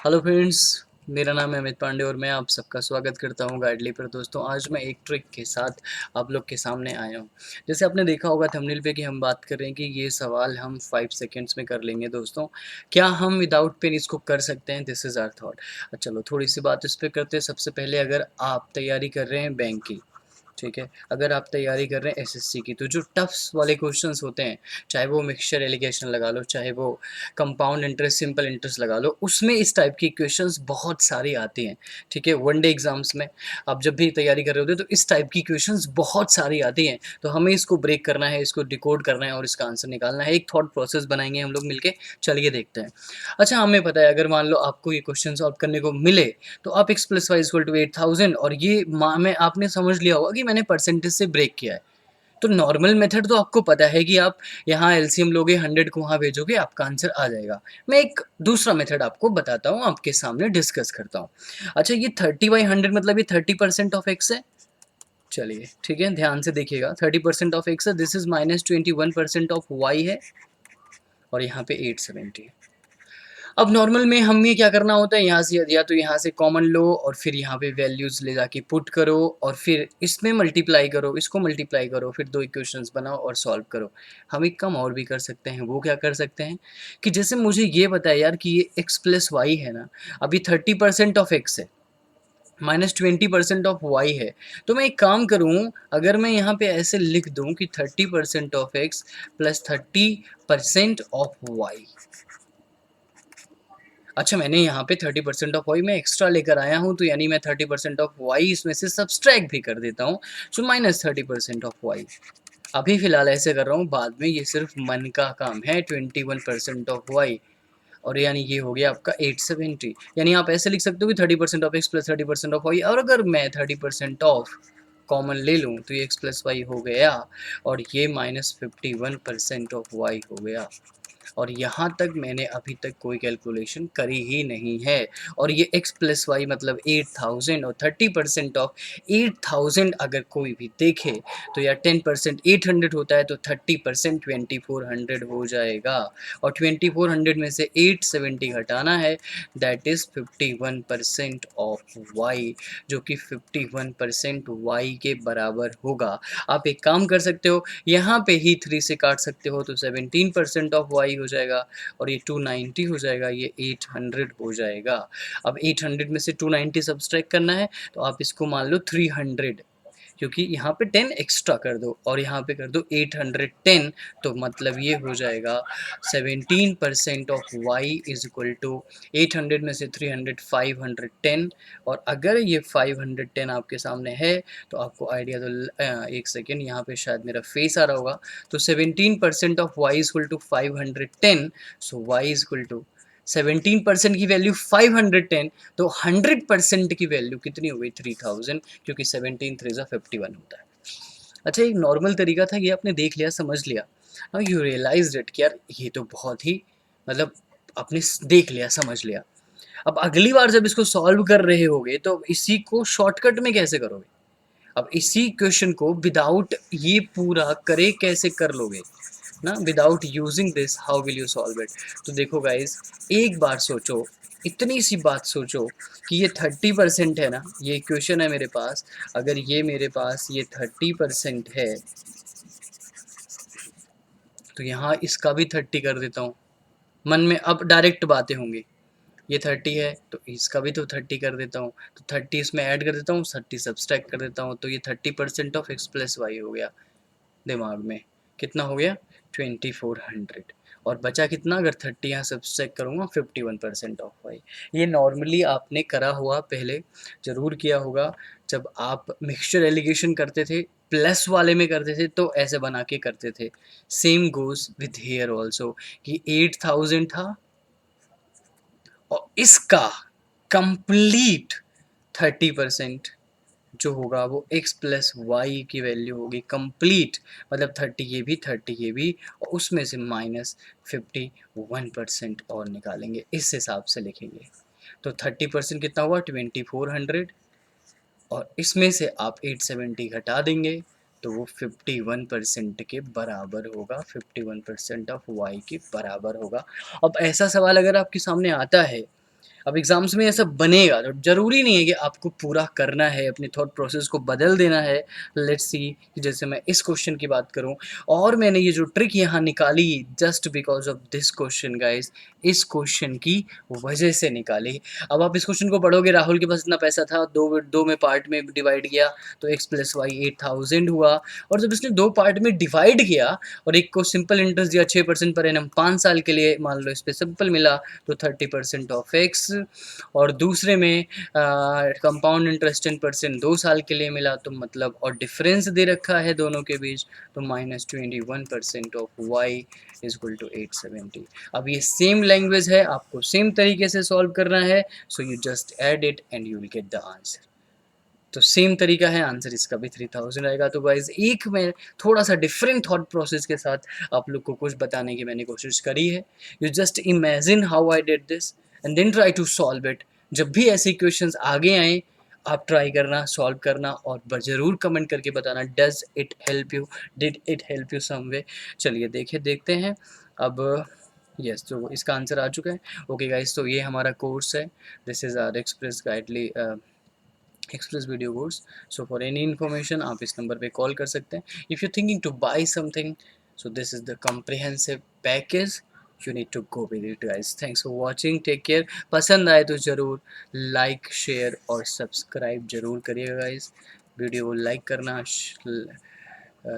Hello friends, मेरा नाम है अमित पांडे और मैं आप सबका स्वागत करता हूं गाइडली पर। दोस्तों, आज मैं एक ट्रिक के साथ आप लोग के सामने आया हूं। जैसे आपने देखा होगा थंबनेल पे कि हम बात कर रहे हैं कि ये सवाल हम 5 सेकंड्स में कर लेंगे। दोस्तों, क्या हम विदाउट पेन इसको कर सकते हैं? This is our thought. चलो थोड़ी सी बात इस पर करते हैं। सबसे पहले, अगर आप तैयारी कर रहे हैं बैंक की, ठीक है, अगर आप तैयारी कर रहे हैं एसएससी की, तो जो टफ्स वाले क्वेश्चंस होते हैं, चाहे वो मिक्सचर एलिगेशन लगा लो, चाहे वो कंपाउंड इंटरेस्ट, सिंपल इंटरेस्ट लगा लो, उसमें इस टाइप की क्वेश्चंस बहुत सारी आती हैं। ठीक है, वनडे एग्जाम्स में आप जब भी तैयारी कर रहे होते हैं तो इस टाइप की क्वेश्चंस बहुत सारी आती हैं। तो हमें इसको ब्रेक करना है, इसको डिकोड करना है और इसका आंसर निकालना है। एक थॉट प्रोसेस बनाएंगे हम लोग मिलके। चलिए देखते हैं। अच्छा, हमें पता है अगर मान लो आपको ये क्वेश्चन सॉल्व करने को मिले तो आप x plus y equal to 8000, और ये में आपने समझ लिया होगा कि मैंने परसेंटेज से ब्रेक किया है। तो नॉर्मल मेथड तो आपको पता है कि आप यहाँ एलसीएम लोगे, 100 को वहाँ भेजोगे, आपका आंसर आ जाएगा। मैं एक दूसरा मेथड आपको बताता हूँ, आपके सामने डिस्कस करता हूँ। अच्छा, ये 30/100 मतलब ये 30% ऑफ एक्स है। चलिए ठीक है, ध्यान से देखिएगा। 30% ऑफ एक्स है, दिस इज -21% ऑफ वाई है, और यहाँ पे 870 है। अब नॉर्मल में हमें क्या करना होता है, यहाँ से या तो यहाँ से कॉमन लो और फिर यहाँ पे वैल्यूज़ ले जाके पुट करो और फिर इसमें मल्टीप्लाई करो, इसको मल्टीप्लाई करो, फिर दो इक्वेशंस बनाओ और सॉल्व करो। हम एक काम और भी कर सकते हैं। वो क्या कर सकते हैं कि जैसे मुझे ये पता है यार कि ये x प्लस वाई है ना, अभी 30% ऑफ x है, -20% ऑफ y है। तो मैं एक काम करूँ, अगर मैं यहाँ पे ऐसे लिख दूँ कि 30% of x plus 30% of y। अच्छा, मैंने यहाँ पे 30% ऑफ वाई मैं एक्स्ट्रा लेकर आया हूँ, तो यानी मैं 30% ऑफ वाई इसमें से सब्सट्रैक्ट भी कर देता हूँ, सो -30% ऑफ वाई। अभी फ़िलहाल ऐसे कर रहा हूँ, बाद में ये सिर्फ मन का काम है। 21% ऑफ वाई, और यानी ये हो गया आपका 870। यानी आप ऐसे लिख सकते हो कि 30% of x plus 30% of y, और अगर मैं 30% ऑफ कॉमन ले लूँ तो ये एक्स प्लस वाई हो गया, और ये -51% ऑफ वाई हो गया। और यहाँ तक मैंने अभी तक कोई कैलकुलेशन करी ही नहीं है। और ये x प्लस वाई मतलब 8000, और 30% ऑफ 8000 अगर कोई भी देखे तो यार 10% 800 होता है, तो 30% 2400 हो जाएगा। और 2400 में से 870 हटाना है, दैट इज़ 51% ऑफ y, जो कि 51% y के बराबर होगा। आप एक काम कर सकते हो, यहाँ पे ही 3 से काट सकते हो, तो 17% ऑफ वाई हो जाएगा, और ये 290 हो जाएगा, ये 800 हो जाएगा। अब 800 में से 290 सब्सट्रैक्ट करना है, तो आप इसको मान लो 300, क्योंकि यहाँ पे 10 एक्स्ट्रा कर दो और यहाँ पे कर दो 810, तो मतलब ये हो जाएगा 17% of y is equal to 800 में से 300 510। और अगर ये 510 आपके सामने है तो आपको आइडिया तो एक सेकेंड, यहाँ पे शायद मेरा फेस आ रहा होगा। तो 17% of y is equal to 510, so y is equal to 17% की वैल्यू 510, तो 100% की वैल्यू कितनी हो गई? 3000, क्योंकि 17 3 51 होता है। अच्छा, एक नॉर्मल तरीका था, ये आपने देख लिया, समझ लिया। नाउ यू रियलाइज्ड इट कि यार ये तो बहुत ही, मतलब आपने देख लिया, समझ लिया। अब अगली बार जब इसको सॉल्व कर रहे होगे तो इसी को शॉर्टकट में कैसे करोगे? अब इसी क्वेश्चन को विदाउट ये पूरा करे कैसे कर लोगे ना, without using this how will you solve it? तो देखो गाइज, एक बार सोचो, इतनी सी बात सोचो कि ये 30% है ना, ये क्वेश्चन है मेरे पास, अगर ये मेरे पास ये 30% है, तो यहाँ इसका भी 30 कर देता हूँ। मन में अब डायरेक्ट बातें होंगी, ये 30 है तो इसका भी तो 30 कर देता हूँ, तो 30 इसमें ऐड कर देता हूँ, 30 सब्सट्रैक्ट कर देता हूँ, तो ये 30% ऑफ एक्स प्लस वाई हो गया। दिमाग में कितना हो गया? 2400। और बचा कितना? अगर 30 यहाँ सब्सट्रैक्ट करूँगा, 51% ऑफ वाई। ये नॉर्मली आपने करा हुआ, पहले ज़रूर किया होगा, जब आप मिक्सचर एलिगेशन करते थे, प्लस वाले में करते थे तो ऐसे बना के करते थे। Same goes with here also, कि 8000 था और इसका कंप्लीट 30% जो होगा वो x प्लस वाई की वैल्यू होगी कंप्लीट, मतलब 30 ये भी 30 ये भी, और उसमें से -51% और निकालेंगे, इस हिसाब से लिखेंगे। तो 30% कितना हुआ? 2400, और इसमें से आप 870 घटा देंगे, तो वो 51% के बराबर होगा, 51% ऑफ वाई के बराबर होगा। अब ऐसा सवाल अगर आपके सामने आता है अब एग्ज़ाम्स में ऐसा बनेगा तो ज़रूरी नहीं है कि आपको पूरा करना है, अपने थॉट प्रोसेस को बदल देना है। लेट्स सी कि जैसे मैं इस क्वेश्चन की बात करूँ और मैंने ये जो ट्रिक यहाँ निकाली just because of this question guys, इस क्वेश्चन की वजह से निकाली। अब आप इस क्वेश्चन को पढ़ोगे, राहुल के पास इतना पैसा था, 2 में पार्ट में डिवाइड किया तो x + y 8000 हुआ और जब इसने 2 पार्ट में डिवाइड किया और एक को सिंपल इंटरेस्ट दिया 6% पर एनम 5 साल के लिए, मान लो इस पे सिंपल मिला तो 30% ऑफ x और दूसरे में कंपाउंड इंटरेस्ट 10% 2 साल के लिए मिला तो मतलब और डिफरेंस दे रखा है दोनों के बीच तो -21% of y is equal to 870। अब ये सेम लैंग्वेज है, आपको सेम तरीके से सॉल्व करना है, so you just add it and you will get the answer. तो सेम तरीका है, आंसर इसका भी 3000 आएगा। तो गाइज एक मैं थोड़ा सा डिफरेंट थॉट प्रोसेस के साथ आप लोग को कुछ बताने की मैंने कोशिश करी है। You just imagine how I did this and then try to solve it. जब भी ऐसे क्वेश्चंस आगे आए आप ट्राई करना, सॉल्व करना और ज़रूर कमेंट करके बताना does it help you, did it help you some way. चलिए देखते हैं अब। यस, तो इसका आंसर आ चुका है। ओके गाइज, तो ये हमारा कोर्स है, this is our express video course. So for any information आप इस नंबर पे कॉल कर सकते हैं। If you thinking to buy something, so this is the comprehensive package, you need to go with it guys. Thanks for watching, take care. पसंद आए तो ज़रूर लाइक शेयर और सब्सक्राइब ज़रूर करिएगा गाइस। वीडियो को लाइक करना,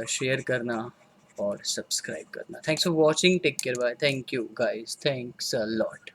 शेयर करना और सब्सक्राइब करना। Thanks for watching, take care, bye. Thank you guys, thanks a lot.